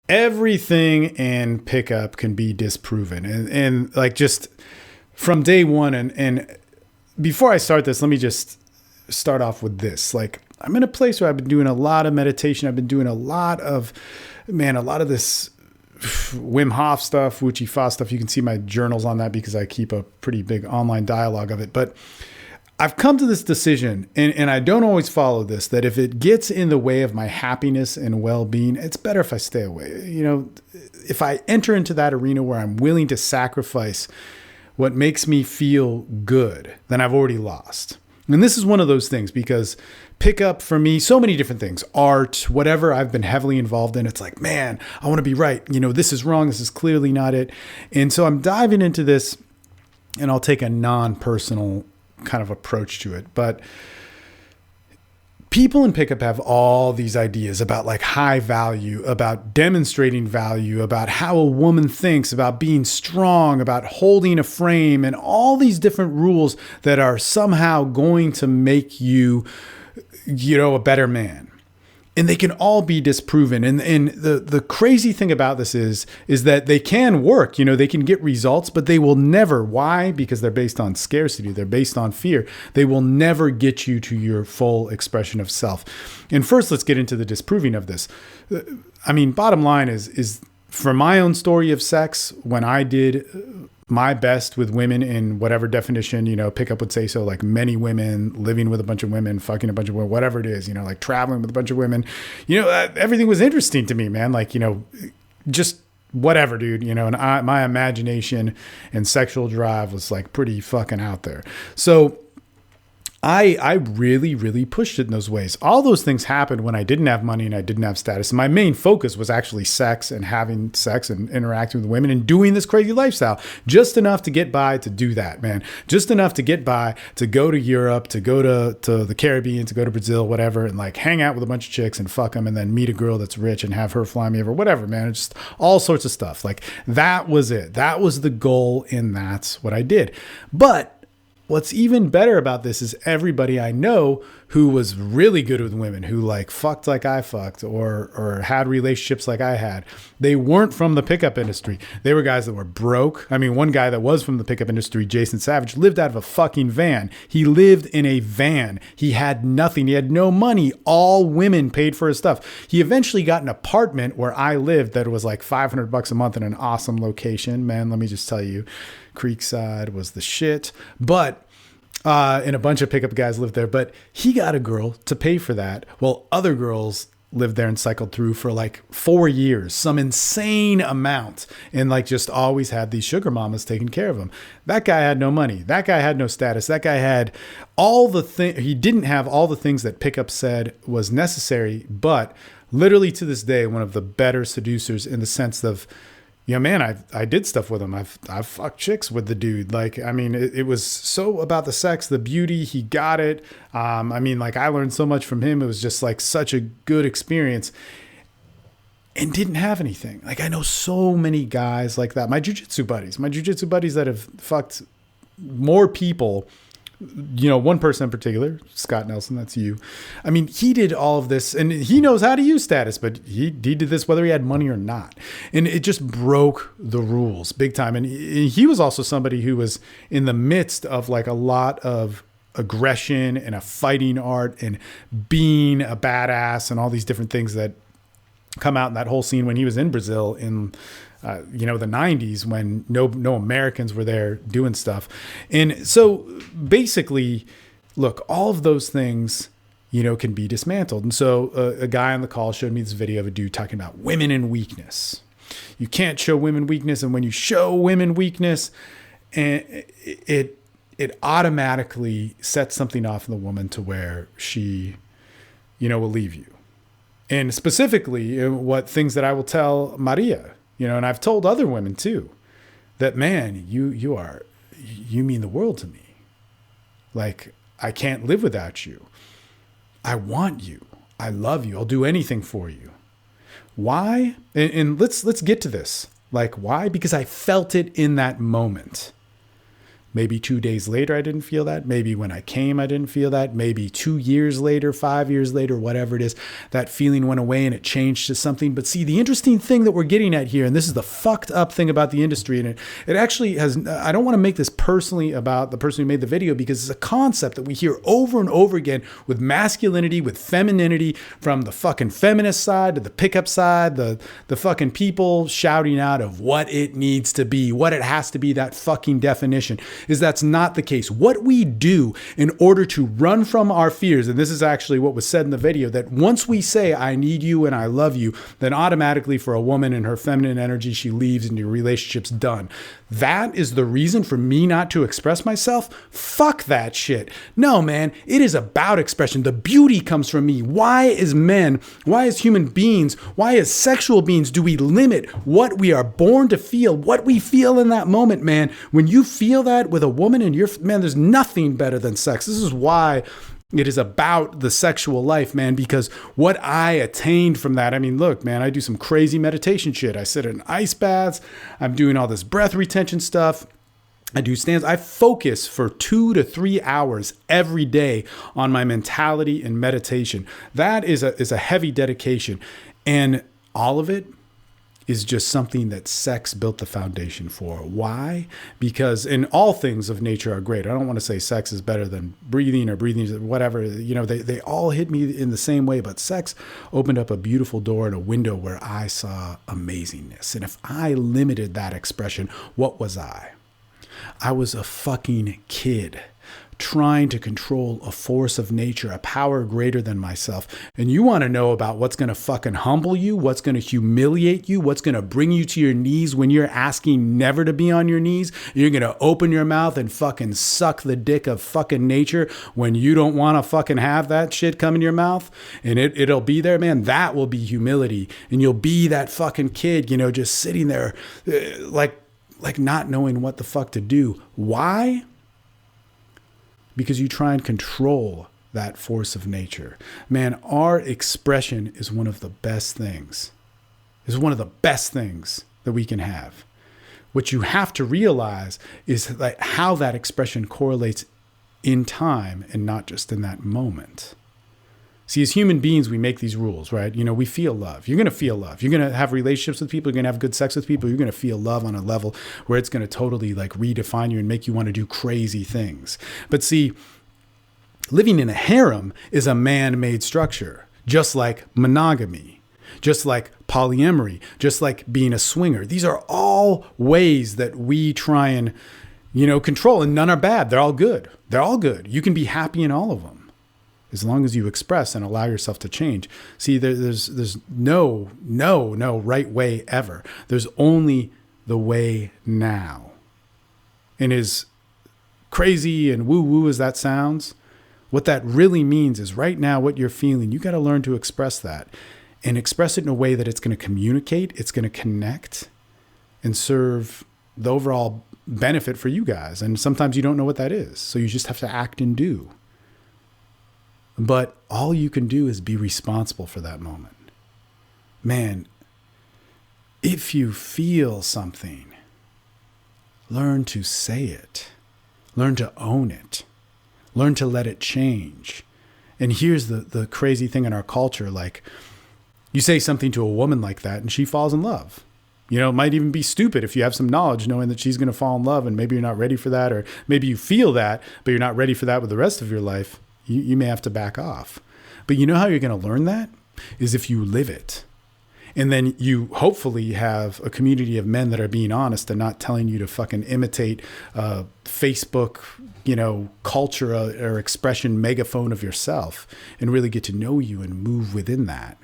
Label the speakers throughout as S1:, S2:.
S1: everything in pickup can be disproven. And like just from day one. And before I start this, let me just start off with this. Like, I'm in a place where I've been doing a lot of meditation. I've been doing a lot of this Wim Hof stuff, Wu Chi Fa stuff. You can see my journals on that because I keep a pretty big online dialogue of it. But I've come to this decision, and I don't always follow this, that if it gets in the way of my happiness and well-being, it's better if I stay away. You know, if I enter into that arena where I'm willing to sacrifice what makes me feel good, then I've already lost. And this is one of those things because pickup for me, so many different things, art, whatever I've been heavily involved in. It's like, man, I want to be right. You know, this is wrong. This is clearly not it. And so I'm diving into this, and I'll take a non-personal kind of approach to it. But people in pickup have all these ideas about like high value, about demonstrating value, about how a woman thinks, about being strong, about holding a frame, and all these different rules that are somehow going to make you, a better man. And they can all be disproven. And the crazy thing about this is that they can work, they can get results, but they will never. Why? Because they're based on scarcity. They're based on fear. They will never get you to your full expression of self. And first, let's get into the disproving of this. I mean, bottom line is from my own story of sex, when I did my best with women in whatever definition, pickup would say so, like many women, living with a bunch of women, fucking a bunch of women, whatever it is, like traveling with a bunch of women, everything was interesting to me, man. Like, just whatever, dude, and my imagination and sexual drive was like pretty fucking out there. So I really, really pushed it in those ways. All those things happened when I didn't have money and I didn't have status. My main focus was actually sex and having sex and interacting with women and doing this crazy lifestyle. Just enough to get by to do that, man. Just enough to get by to go to Europe, to go to the Caribbean, to go to Brazil, whatever, and like hang out with a bunch of chicks and fuck them and then meet a girl that's rich and have her fly me over, whatever, man. It's just all sorts of stuff. Like that was it. That was the goal, and that's what I did. But what's even better about this is everybody I know who was really good with women, who like fucked like I fucked or had relationships like I had. They weren't from the pickup industry. They were guys that were broke. I mean, one guy that was from the pickup industry, Jason Savage, lived out of a fucking van. He lived in a van. He had nothing. He had no money. All women paid for his stuff. He eventually got an apartment where I lived that was like $500 a month in an awesome location. Man, let me just tell you, Creekside was the shit. But and a bunch of pickup guys lived there, but he got a girl to pay for that. Well, other girls lived there and cycled through for like 4 years, some insane amount, and like just always had these sugar mamas taking care of him. That guy had no money. That guy had no status. That guy had all the things. He didn't have all the things that pickup said was necessary, but literally to this day, one of the better seducers in the sense of, man, I did stuff with him. I've fucked chicks with the dude. Like, I mean, it was so about the sex, the beauty. He got it. I learned so much from him. It was just like such a good experience, and didn't have anything. Like, I know so many guys like that. My jujitsu buddies that have fucked more people. One person in particular, Scott Nelson, that's you. I mean, he did all of this and he knows how to use status, but he did this whether he had money or not. And it just broke the rules big time. And he was also somebody who was in the midst of like a lot of aggression and a fighting art and being a badass and all these different things that come out in that whole scene when he was in Brazil in the 90s when no Americans were there doing stuff. And so basically, look, all of those things, can be dismantled. And so a guy on the call showed me this video of a dude talking about women and weakness. You can't show women weakness. And when you show women weakness, and it automatically sets something off in the woman to where she, will leave you. And specifically what things that I will tell Maria, and I've told other women too, that, man, you mean the world to me. Like, I can't live without you. I want you. I love you. I'll do anything for you. Why? And let's get to this. Like, why? Because I felt it in that moment. Maybe 2 days later, I didn't feel that. Maybe when I came, I didn't feel that. Maybe 2 years later, 5 years later, whatever it is, that feeling went away and it changed to something. But see, the interesting thing that we're getting at here, and this is the fucked up thing about the industry, and it actually has, I don't want to make this personally about the person who made the video, because it's a concept that we hear over and over again with masculinity, with femininity, from the fucking feminist side to the pickup side, the fucking people shouting out of what it needs to be, what it has to be, that fucking definition. Is that's not the case. What we do in order to run from our fears, and this is actually what was said in the video, that once we say, I need you and I love you, then automatically for a woman in her feminine energy, she leaves and your relationship's done. That is the reason for me not to express myself? Fuck that shit. No, man, it is about expression. The beauty comes from me. Why as men, why as human beings, why as sexual beings do we limit what we are born to feel, what we feel in that moment, man? When you feel that with a woman and man, there's nothing better than sex. This is why it is about the sexual life, man, because what I attained from that, I mean, look, man, I do some crazy meditation shit. I sit in ice baths. I'm doing all this breath retention stuff. I do stands. I focus for 2 to 3 hours every day on my mentality and meditation. That is a heavy dedication. And all of it is just something that sex built the foundation for. Why? Because in all things of nature are great. I don't want to say sex is better than breathing or breathing, whatever. You know, they all hit me in the same way, but sex opened up a beautiful door and a window where I saw amazingness. And if I limited that expression, what was I? I was a fucking kid trying to control a force of nature, a power greater than myself. And you want to know about what's going to fucking humble you, what's going to humiliate you, what's going to bring you to your knees when you're asking never to be on your knees. You're going to open your mouth and fucking suck the dick of fucking nature when you don't want to fucking have that shit come in your mouth. And it'll be there, man. That will be humility. And you'll be that fucking kid, you know, just sitting there like not knowing what the fuck to do. Why? Because you try and control that force of nature. Man, our expression is one of the best things. It's one of the best things that we can have. What you have to realize is like how that expression correlates in time and not just in that moment. See, as human beings, we make these rules, right? You know, we feel love. You're going to feel love. You're going to have relationships with people. You're going to have good sex with people. You're going to feel love on a level where it's going to totally like redefine you and make you want to do crazy things. But see, living in a harem is a man-made structure, just like monogamy, just like polyamory, just like being a swinger. These are all ways that we try and, you know, control, and none are bad. They're all good. They're all good. You can be happy in all of them, as long as you express and allow yourself to change. See, there's no right way ever. There's only the way now. And as crazy and woo-woo as that sounds, what that really means is right now what you're feeling, you got to learn to express that and express it in a way that it's going to communicate, it's going to connect and serve the overall benefit for you guys. And sometimes you don't know what that is. So you just have to act and do. But all you can do is be responsible for that moment. Man, if you feel something, learn to say it. Learn to own it. Learn to let it change. And here's the crazy thing in our culture. Like, you say something to a woman like that and she falls in love. You know, it might even be stupid if you have some knowledge knowing that she's going to fall in love and maybe you're not ready for that, or maybe you feel that, but you're not ready for that with the rest of your life. You may have to back off. But you know how you're going to learn that? Is if you live it. And then you hopefully have a community of men that are being honest and not telling you to fucking imitate Facebook, you know, culture or expression megaphone of yourself, and really get to know you and move within that.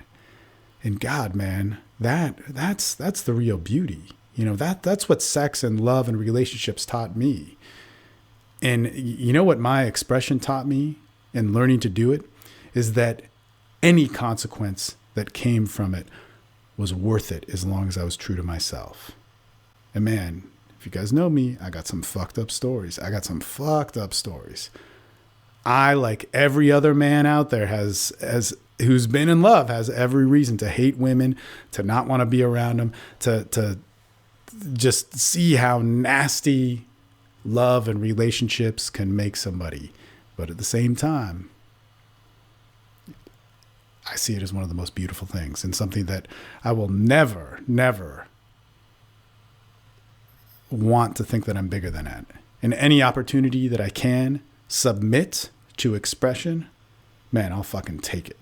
S1: And God, man, that's the real beauty. You know, that's what sex and love and relationships taught me. And you know what my expression taught me and learning to do it is that any consequence that came from it was worth it as long as I was true to myself. And man, if you guys know me, I got some fucked up stories. I, like every other man out there, who's been in love, has every reason to hate women, to not want to be around them, to just see how nasty love and relationships can make somebody. But at the same time, I see it as one of the most beautiful things, and something that I will never, never want to think that I'm bigger than it. And any opportunity that I can submit to expression, man, I'll fucking take it.